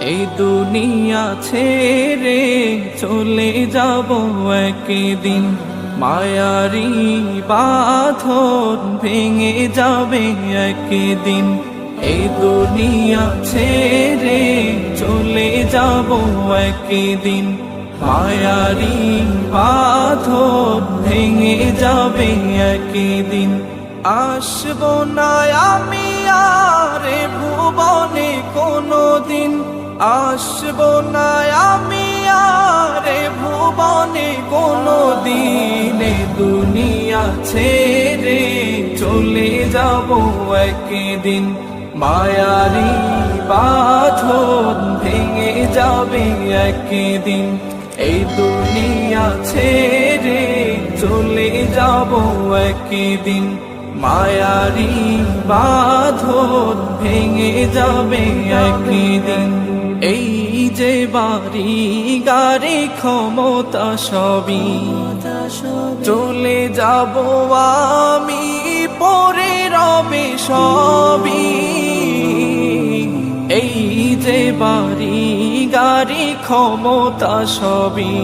এই দুনিয়া ছেড়ে চলে যাব একদিন, মায়ারি বাঁধন ভেঙে যাবে একদিন। এই দুনিয়া ছেড়ে চলে যাব একদিন, মায়ারি বাঁধন ভেঙে যাবে একদিন। আসবো না আমি আর ভুবনে কোনদিন, আসবো না আমি আর ভুবনে কোনদিন। দুনিয়া ছেড়ে চলে যাব একদিন, মায়ারি বাঁধন ভেঙে যাবে একদিন। এই দুনিয়া ছেড়ে চলে যাব একদিন, মায়ারি বাঁধন ভেঙে যাবে একদিন। এই যে বাড়ি গাড়ি ক্ষমতা সবই চলে যাব আমি, পরে রবে সবই। এই যে বাড়ি গাড়ি ক্ষমতা সবই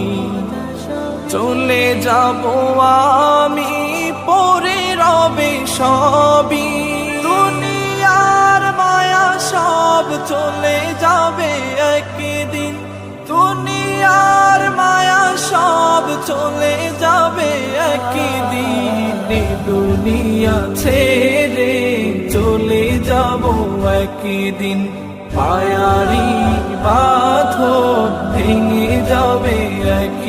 চলে যাব আমি, পরে রবে সবই। দুনিয়ার মায়া সব চলে যাবে একদিন, দুনিয়ার মায়া সব চলে যাবে একদিন। দুনিয়া ছেড়ে চলে যাব একদিন, মায়ারি বাঁধন ভেঙে যাবে একদিন।